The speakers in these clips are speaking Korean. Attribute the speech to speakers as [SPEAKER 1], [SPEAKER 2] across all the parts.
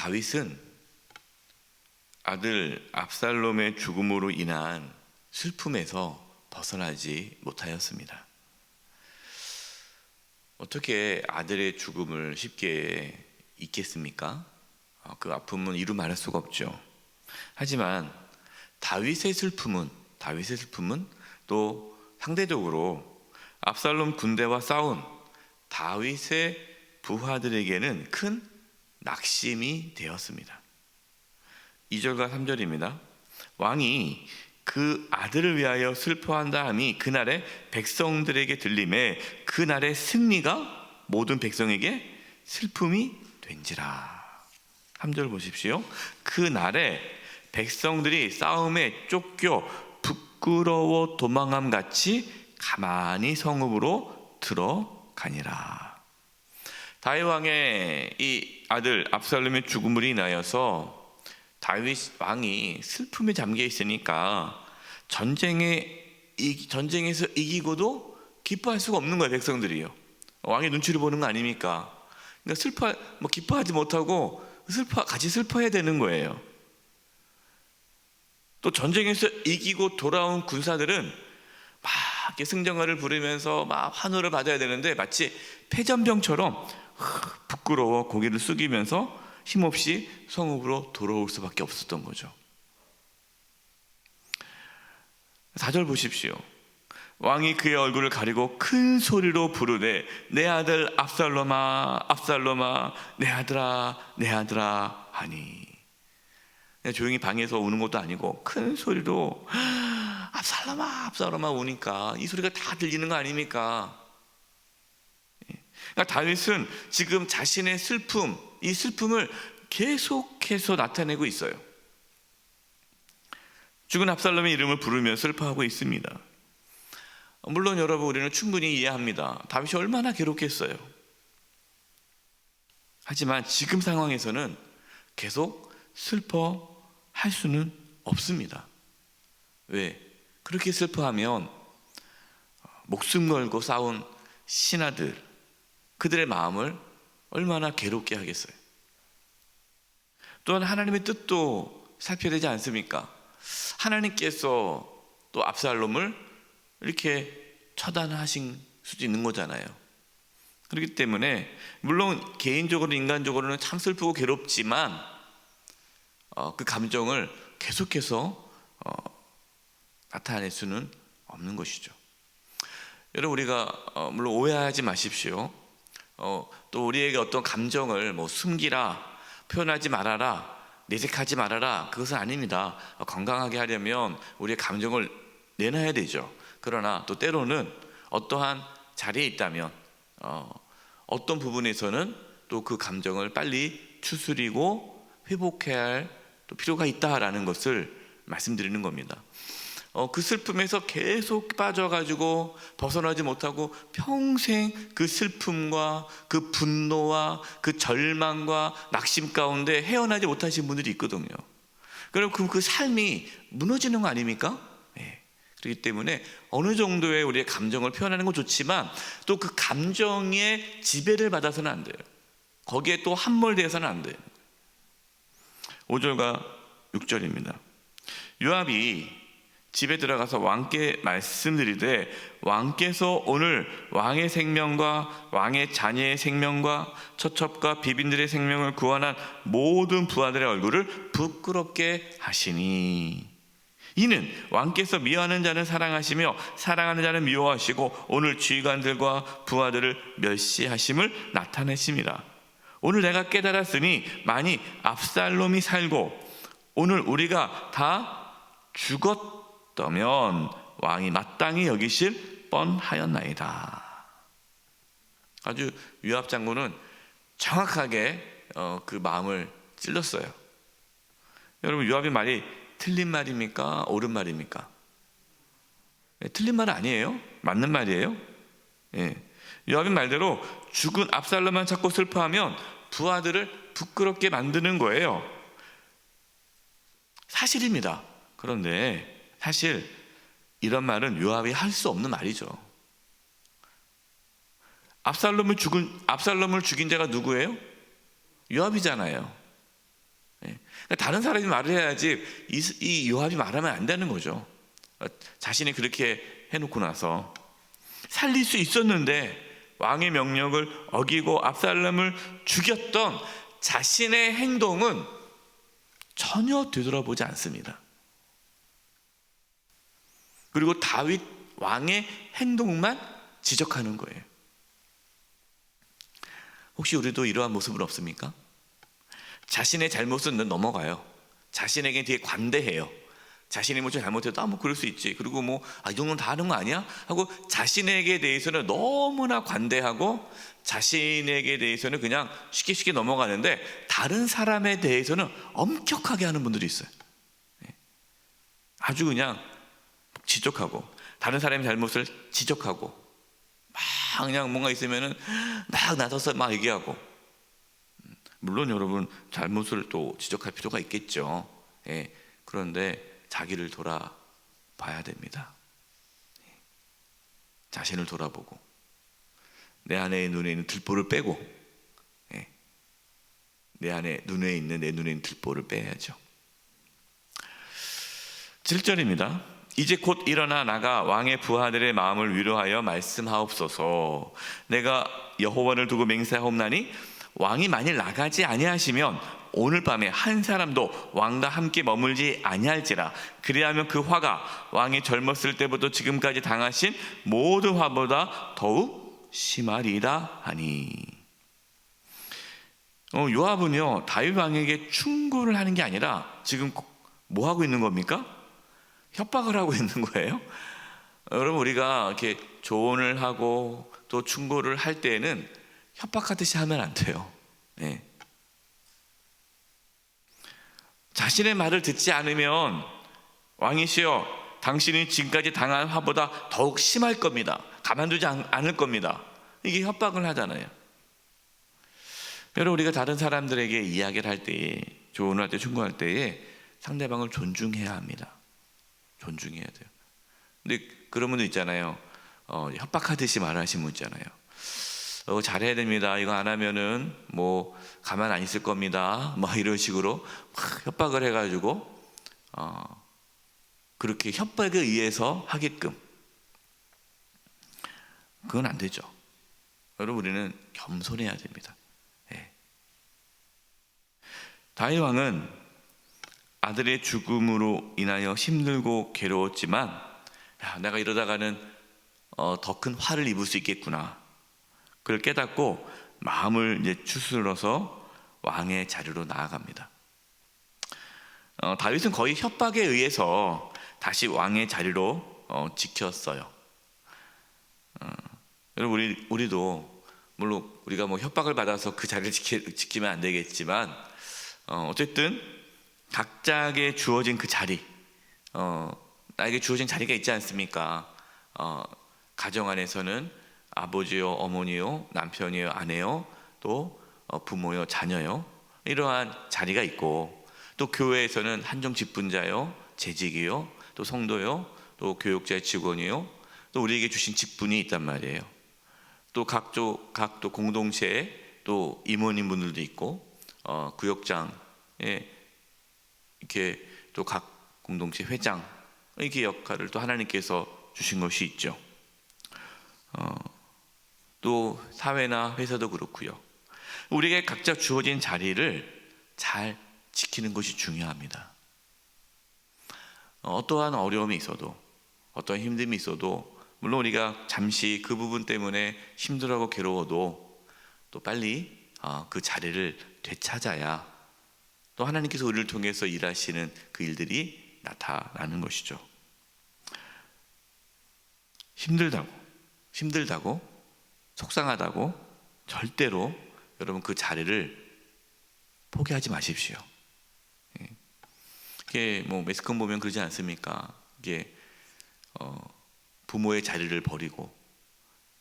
[SPEAKER 1] 다윗은 아들 압살롬의 죽음으로 인한 슬픔에서 벗어나지 못하였습니다. 어떻게 아들의 죽음을 쉽게 잊겠습니까? 그 아픔은 이루 말할 수가 없죠. 하지만 다윗의 슬픔은 또 상대적으로 압살롬 군대와 싸운 다윗의 부하들에게는 큰 낙심이 되었습니다. 2절과 3절입니다. 왕이 그 아들을 위하여 슬퍼한 다음이 그날의 백성들에게 들림에 그날의 승리가 모든 백성에게 슬픔이 된지라. 3절 보십시오. 그날에 백성들이 싸움에 쫓겨 부끄러워 도망함 같이 가만히 성읍으로 들어가니라. 다윗 왕의 이 아들 압살롬의 죽음으로 인하여서 다윗 왕이 슬픔에 잠겨 있으니까 전쟁에서 이기고도 기뻐할 수가 없는 거예요. 백성들이요. 왕의 눈치를 보는 거 아닙니까? 그러니까 기뻐하지 못하고 같이 슬퍼해야 되는 거예요. 또 전쟁에서 이기고 돌아온 군사들은 막 이렇게 승전가를 부르면서 막 환호를 받아야 되는데 마치 패전병처럼 부끄러워 고개를 숙이면서 힘없이 성읍으로 돌아올 수밖에 없었던 거죠. 4절 보십시오. 왕이 그의 얼굴을 가리고 큰 소리로 부르되 내 아들 압살롬아 압살롬아 내 아들아 하니. 그냥 조용히 방에서 우는 것도 아니고 큰 소리로 압살롬아 압살롬아 우니까 이 소리가 다 들리는 거 아닙니까? 그러니까 다윗은 지금 자신의 이 슬픔을 계속해서 나타내고 있어요. 죽은 압살롬의 이름을 부르며 슬퍼하고 있습니다. 물론 여러분, 우리는 충분히 이해합니다. 다윗이 얼마나 괴롭겠어요. 하지만 지금 상황에서는 계속 슬퍼할 수는 없습니다. 왜? 그렇게 슬퍼하면 목숨 걸고 싸운 신하들, 그들의 마음을 얼마나 괴롭게 하겠어요. 또한 하나님의 뜻도 살펴야 되지 않습니까? 하나님께서 또 압살롬을 이렇게 처단하신 수도 있는 거잖아요. 그렇기 때문에 물론 개인적으로 인간적으로는 참 슬프고 괴롭지만 그 감정을 계속해서 나타낼 수는 없는 것이죠. 여러분, 우리가 물론 오해하지 마십시오. 또 우리에게 어떤 감정을 숨기라, 표현하지 말아라, 내색하지 말아라, 그것은 아닙니다. 건강하게 하려면 우리의 감정을 내놔야 되죠. 그러나 또 때로는 어떠한 자리에 있다면 어떤 부분에서는 또 그 감정을 빨리 추스리고 회복해야 할 또 필요가 있다라는 것을 말씀드리는 겁니다. 그 슬픔에서 계속 빠져가지고 벗어나지 못하고 평생 그 슬픔과 그 분노와 그 절망과 낙심 가운데 헤어나지 못하신 분들이 있거든요. 그럼 그 삶이 무너지는 거 아닙니까? 네. 그렇기 때문에 어느 정도의 우리의 감정을 표현하는 건 좋지만 또 그 감정의 지배를 받아서는 안 돼요. 거기에 또 함몰되어서는 안 돼요. 5절과 6절입니다. 요압이 집에 들어가서 왕께 말씀드리되 왕께서 오늘 왕의 생명과 왕의 자녀의 생명과 처첩과 비빈들의 생명을 구원한 모든 부하들의 얼굴을 부끄럽게 하시니 이는 왕께서 미워하는 자는 사랑하시며 사랑하는 자는 미워하시고 오늘 지휘관들과 부하들을 멸시하심을 나타내심이라. 오늘 내가 깨달았으니 만일 압살롬이 살고 오늘 우리가 다 죽었다면 왕이 마땅히 여기실 뻔하였나이다. 아주 요압 장군은 정확하게 그 마음을 찔렀어요. 여러분, 요압의 말이 틀린 말입니까? 옳은 말입니까? 틀린 말 아니에요. 맞는 말이에요. 요압의 말대로 죽은 압살롬만 찾고 슬퍼하면 부하들을 부끄럽게 만드는 거예요. 사실입니다. 그런데 사실 이런 말은 요압이 할 수 없는 말이죠. 압살롬을 죽인 자가 누구예요? 요압이잖아요. 그러니까 다른 사람이 말을 해야지 이 요압이 말하면 안 되는 거죠. 자신이 그렇게 해놓고 나서 살릴 수 있었는데 왕의 명령을 어기고 압살롬을 죽였던 자신의 행동은 전혀 되돌아보지 않습니다. 그리고 다윗 왕의 행동만 지적하는 거예요. 혹시 우리도 이러한 모습은 없습니까? 자신의 잘못은 넘어가요. 자신에게 되게 관대해요. 자신이 뭐 좀 잘못해도 뭐 그럴 수 있지. 그리고 이 정도는 다 하는 거 아니야? 하고 자신에게 대해서는 너무나 관대하고 자신에게 대해서는 그냥 쉽게 넘어가는데 다른 사람에 대해서는 엄격하게 하는 분들이 있어요. 아주 그냥 지적하고 다른 사람의 잘못을 지적하고 막 그냥 뭔가 있으면은 막 나서서 막 얘기하고, 물론 여러분 잘못을 또 지적할 필요가 있겠죠. 그런데 자기를 돌아봐야 됩니다. 자신을 돌아보고 내 안에 눈에 있는 들보를 빼고, 내 안에 눈에 있는 들보를 빼야죠. 7절입니다. 이제 곧 일어나 나가 왕의 부하들의 마음을 위로하여 말씀하옵소서. 내가 여호와를 두고 맹세하옵나니 왕이 만일 나가지 아니하시면 오늘 밤에 한 사람도 왕과 함께 머물지 아니할지라. 그리하면 그 화가 왕이 젊었을 때부터 지금까지 당하신 모든 화보다 더욱 심하리이다 하니. 요압은요 다윗 왕에게 충고를 하는 게 아니라 지금 뭐 하고 있는 겁니까? 협박을 하고 있는 거예요. 여러분, 우리가 이렇게 조언을 하고 또 충고를 할 때에는 협박하듯이 하면 안 돼요. 자신의 말을 듣지 않으면 왕이시여, 당신이 지금까지 당한 화보다 더욱 심할 겁니다. 가만두지 않을 겁니다. 이게 협박을 하잖아요. 여러분, 우리가 다른 사람들에게 이야기를 할 때에, 조언을 할 때, 충고할 때에 상대방을 존중해야 합니다. 존중해야 돼요. 근데 그런 분도 있잖아요. 협박하듯이 말하시는 분 있잖아요. 잘해야 됩니다. 이거 안 하면은 가만 안 있을 겁니다. 이런 식으로 막 협박을 해가지고 그렇게 협박에 의해서 하게끔, 그건 안 되죠. 여러분, 우리는 겸손해야 됩니다. 다윗 왕은 아들의 죽음으로 인하여 힘들고 괴로웠지만, 내가 이러다가는 더 큰 화를 입을 수 있겠구나, 그걸 깨닫고 마음을 이제 추스러서 왕의 자리로 나아갑니다. 다윗은 거의 협박에 의해서 다시 왕의 자리로 지켰어요. 여러분, 우리도 물론 우리가 협박을 받아서 그 자리를 지키면 안 되겠지만, 어쨌든 각자에게 주어진 그 자리, 나에게 주어진 자리가 있지 않습니까? 가정 안에서는 아버지요, 어머니요, 남편이요, 아내요, 또 부모요, 자녀요, 이러한 자리가 있고, 또 교회에서는 한정 직분자요, 재직이요, 또 성도요, 또 교육자, 직원이요, 또 우리에게 주신 직분이 있단 말이에요. 또 각 공동체에 또 임원인 분들도 있고, 구역장에 이렇게 또 각 공동체 회장, 이렇게 역할을 또 하나님께서 주신 것이 있죠. 또 사회나 회사도 그렇고요. 우리에게 각자 주어진 자리를 잘 지키는 것이 중요합니다. 어떠한 어려움이 있어도, 어떠한 힘듦이 있어도, 물론 우리가 잠시 그 부분 때문에 힘들어하고 괴로워도 또 빨리 그 자리를 되찾아야 또 하나님께서 우리를 통해서 일하시는 그 일들이 나타나는 것이죠. 힘들다고 속상하다고 절대로 여러분 그 자리를 포기하지 마십시오. 이게 매스컴 보면 그러지 않습니까? 이게 부모의 자리를 버리고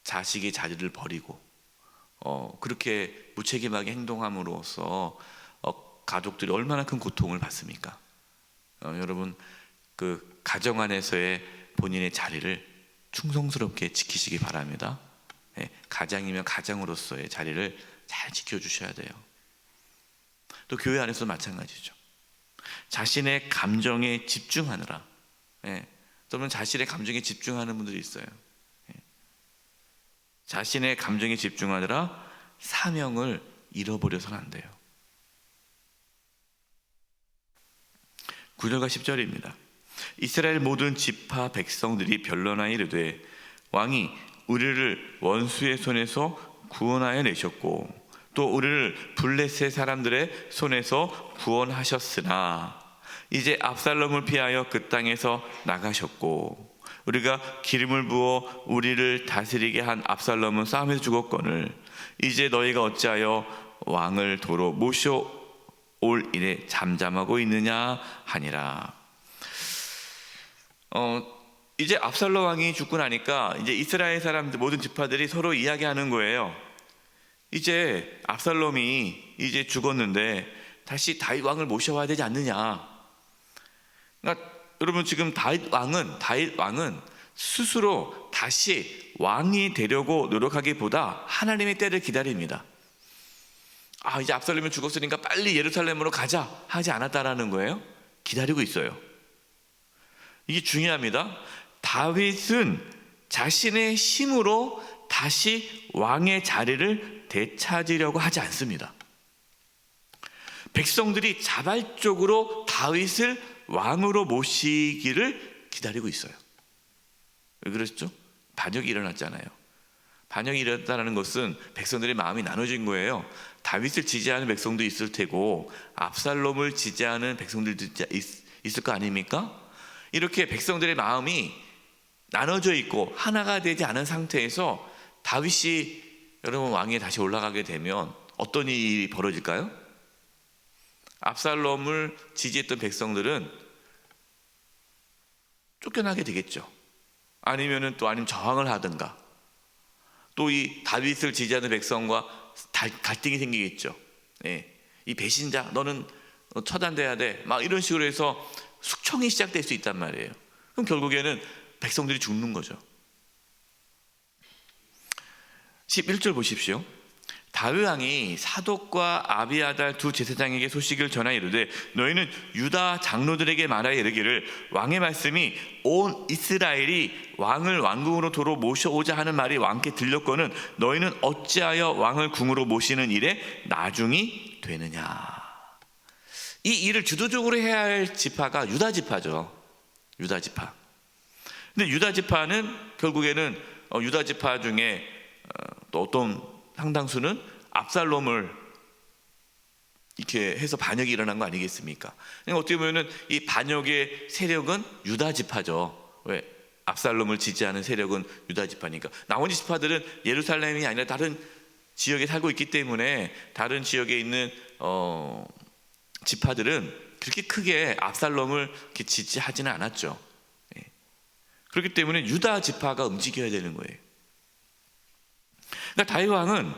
[SPEAKER 1] 자식의 자리를 버리고 그렇게 무책임하게 행동함으로써 가족들이 얼마나 큰 고통을 받습니까? 여러분, 그 가정 안에서의 본인의 자리를 충성스럽게 지키시기 바랍니다. 가장이면 가장으로서의 자리를 잘 지켜주셔야 돼요. 또 교회 안에서도 마찬가지죠. 자신의 감정에 집중하느라, 또는 자신의 감정에 집중하는 분들이 있어요. 자신의 감정에 집중하느라 사명을 잃어버려서는 안 돼요. 9절과 10절입니다. 이스라엘 모든 지파 백성들이 변론하여 이르되 왕이 우리를 원수의 손에서 구원하여 내셨고 또 우리를 블레셋 사람들의 손에서 구원하셨으나 이제 압살롬을 피하여 그 땅에서 나가셨고 우리가 기름을 부어 우리를 다스리게 한 압살롬은 싸움에서 죽었거늘 이제 너희가 어찌하여 왕을 도로 모셔올 일에 잠잠하고 있느냐 하니라. 이제 압살롬 왕이 죽고 나니까 이제 이스라엘 사람들 모든 지파들이 서로 이야기하는 거예요. 이제 압살롬이 이제 죽었는데 다시 다윗 왕을 모셔와야 되지 않느냐. 그러니까 여러분 지금 다윗 왕은 스스로 다시 왕이 되려고 노력하기보다 하나님의 때를 기다립니다. 이제 압살롬이 죽었으니까 빨리 예루살렘으로 가자 하지 않았다라는 거예요. 기다리고 있어요. 이게 중요합니다. 다윗은 자신의 힘으로 다시 왕의 자리를 되찾으려고 하지 않습니다. 백성들이 자발적으로 다윗을 왕으로 모시기를 기다리고 있어요. 왜 그랬죠? 반역이 일어났잖아요. 반역이 일어났다는 것은 백성들의 마음이 나눠진 거예요. 다윗을 지지하는 백성도 있을 테고 압살롬을 지지하는 백성들도 있을 거 아닙니까? 이렇게 백성들의 마음이 나눠져 있고 하나가 되지 않은 상태에서 다윗이 여러분 왕위에 다시 올라가게 되면 어떤 일이 벌어질까요? 압살롬을 지지했던 백성들은 쫓겨나게 되겠죠. 아니면 저항을 하든가 또 이 다윗을 지지하는 백성과 갈등이 생기겠죠. 이 배신자 너는 처단돼야 돼 막 이런 식으로 해서 숙청이 시작될 수 있단 말이에요. 그럼 결국에는 백성들이 죽는 거죠. 11절 보십시오. 다윗 왕이 사독과 아비아달 두 제사장에게 소식을 전하여 이르되 너희는 유다 장로들에게 말하여 이르기를 왕의 말씀이 온 이스라엘이 왕을 왕궁으로 도로 모셔오자 하는 말이 왕께 들렸거늘 너희는 어찌하여 왕을 궁으로 모시는 일에 나중이 되느냐. 이 일을 주도적으로 해야 할 지파가 유다 지파죠. 유다 지파. 근데 유다 지파는 결국에는 유다 지파 중에 또 어떤 상당수는 압살롬을 이렇게 해서 반역이 일어난 거 아니겠습니까? 그러니까 어떻게 보면은 이 반역의 세력은 유다 지파죠. 왜? 압살롬을 지지하는 세력은 유다 지파니까. 나머지 지파들은 예루살렘이 아니라 다른 지역에 살고 있기 때문에 다른 지역에 있는 지파들은 그렇게 크게 압살롬을 이렇게 지지하지는 않았죠. 그렇기 때문에 유다 지파가 움직여야 되는 거예요. 그러니까 다윗 왕은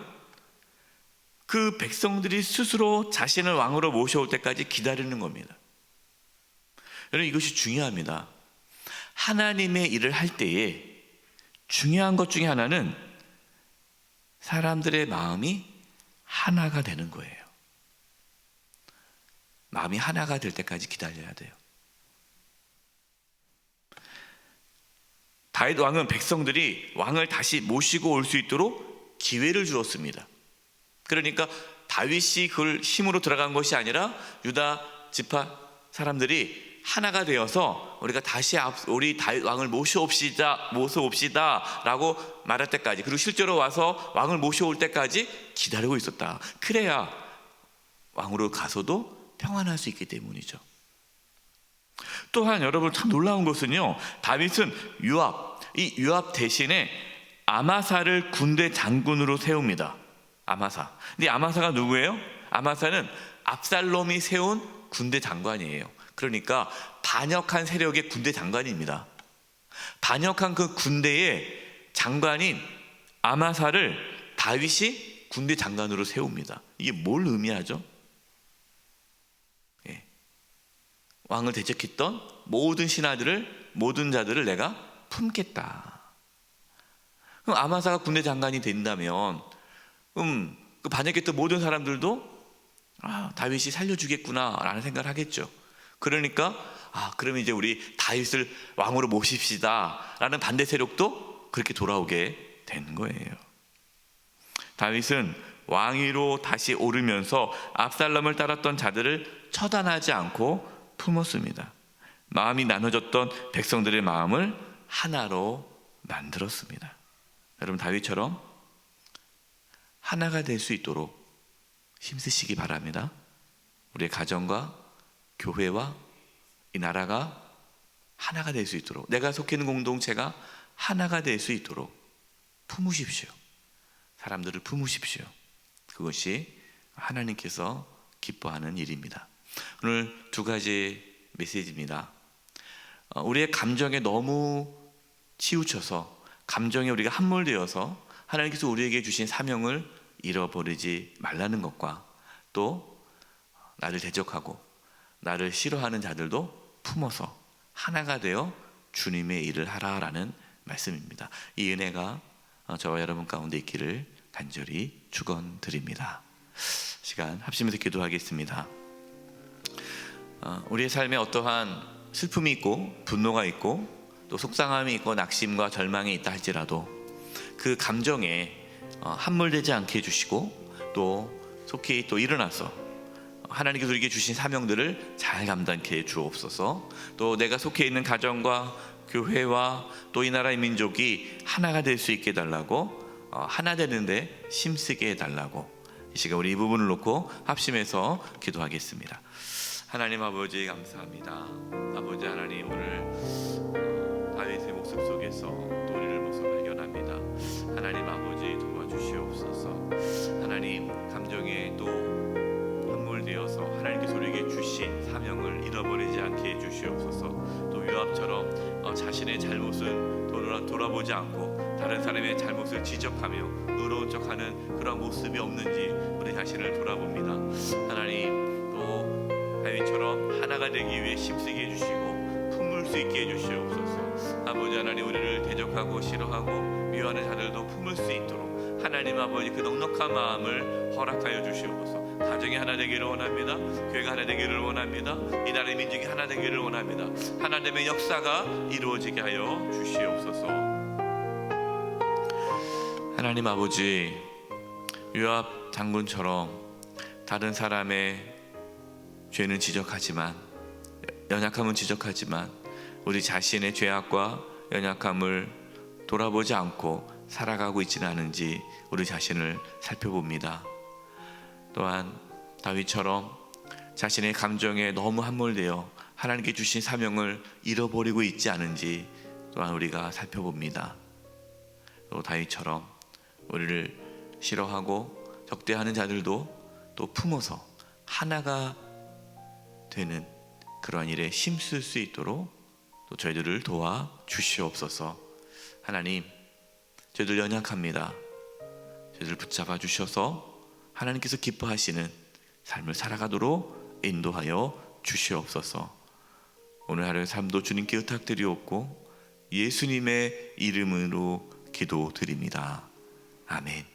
[SPEAKER 1] 그 백성들이 스스로 자신을 왕으로 모셔올 때까지 기다리는 겁니다. 여러분 이것이 중요합니다. 하나님의 일을 할 때에 중요한 것 중에 하나는 사람들의 마음이 하나가 되는 거예요. 마음이 하나가 될 때까지 기다려야 돼요. 다윗 왕은 백성들이 왕을 다시 모시고 올 수 있도록 기회를 주었습니다. 그러니까 다윗이 그걸 힘으로 들어간 것이 아니라 유다 지파 사람들이 하나가 되어서 우리가 다시 우리 다윗 왕을 모셔옵시다라고 말할 때까지, 그리고 실제로 와서 왕을 모셔올 때까지 기다리고 있었다. 그래야 왕으로 가서도 평안할 수 있기 때문이죠. 또한 여러분 참 놀라운 것은요, 다윗은 이 요압 대신에 아마사를 군대 장군으로 세웁니다. 아마사. 근데 아마사가 누구예요? 아마사는 압살롬이 세운 군대 장관이에요. 그러니까 반역한 세력의 군대 장관입니다. 반역한 그 군대의 장관인 아마사를 다윗이 군대 장관으로 세웁니다. 이게 뭘 의미하죠? 왕을 대적했던 모든 모든 자들을 내가 품겠다. 그럼 아마사가 군대 장관이 된다면 그 반역했던 모든 사람들도 다윗이 살려주겠구나 라는 생각을 하겠죠. 그러니까 그럼 이제 우리 다윗을 왕으로 모십시다 라는 반대 세력도 그렇게 돌아오게 된 거예요. 다윗은 왕위로 다시 오르면서 압살롬을 따랐던 자들을 처단하지 않고 품었습니다. 마음이 나눠졌던 백성들의 마음을 하나로 만들었습니다. 여러분, 다윗처럼 하나가 될 수 있도록 힘쓰시기 바랍니다. 우리의 가정과 교회와 이 나라가 하나가 될 수 있도록, 내가 속해 있는 공동체가 하나가 될 수 있도록 품으십시오. 사람들을 품으십시오. 그것이 하나님께서 기뻐하는 일입니다. 오늘 두 가지 메시지입니다. 우리의 감정에 너무 치우쳐서, 감정에 우리가 함몰되어서 하나님께서 우리에게 주신 사명을 잃어버리지 말라는 것과, 또 나를 대적하고 나를 싫어하는 자들도 품어서 하나가 되어 주님의 일을 하라라는 말씀입니다. 이 은혜가 저와 여러분 가운데 있기를 간절히 축원드립니다. 시간 합심해서 기도하겠습니다. 우리의 삶에 어떠한 슬픔이 있고 분노가 있고 또 속상함이 있고 낙심과 절망이 있다 할지라도 그 감정에 함몰되지 않게 해주시고, 또 속히 또 일어나서 하나님께서 우리에게 주신 사명들을 잘 감당케 주옵소서. 또 내가 속해 있는 가정과 교회와 또 이 나라의 민족이 하나가 될 수 있게 해달라고, 하나 되는데 힘쓰게 해달라고, 이 시간 우리 이 부분을 놓고 합심해서 기도하겠습니다. 하나님 아버지, 감사합니다. 아버지 하나님, 오늘 다윗의 모습 속에서 또 우리를 모습 발견합니다. 하나님 아버지, 도와주시옵소서. 하나님, 감정에 또 함몰되어서 하나님께서 우리에게 주신 사명을 잃어버리지 않게 해주시옵소서. 또 요압처럼 자신의 잘못을 돌아보지 않고 다른 사람의 잘못을 지적하며 의로운 척하는 그런 모습이 없는지 우리 자신을 돌아봅니다. 하나님, 또 다윗처럼 하나가 되기 위해 힘쓰게 해주시고 품을 수 있게 해주시옵소서. 아버지 하나님, 우리를 대적하고 싫어하고 미워하는 자들도 품을 수 있도록 하나님 아버지 그 넉넉한 마음을 허락하여 주시옵소서. 가정이 하나 되기를 원합니다. 교회가 하나 되기를 원합니다. 이 나라의 민족이 하나 되기를 원합니다. 하나님의 역사가 이루어지게 하여 주시옵소서. 하나님 아버지, 요압 장군처럼 다른 사람의 죄는 지적하지만, 연약함은 지적하지만 우리 자신의 죄악과 연약함을 돌아보지 않고 살아가고 있지는 않은지 우리 자신을 살펴봅니다. 또한 다윗처럼 자신의 감정에 너무 함몰되어 하나님께 주신 사명을 잃어버리고 있지 않은지 또한 우리가 살펴봅니다. 또 다윗처럼 우리를 싫어하고 적대하는 자들도 또 품어서 하나가 되는 그러한 일에 힘쓸 수 있도록 또 저희들을 도와 주시옵소서. 하나님, 저희들 연약합니다. 저희들 붙잡아 주셔서 하나님께서 기뻐하시는 삶을 살아가도록 인도하여 주시옵소서. 오늘 하루의 삶도 주님께 의탁드리옵고 예수님의 이름으로 기도드립니다. 아멘.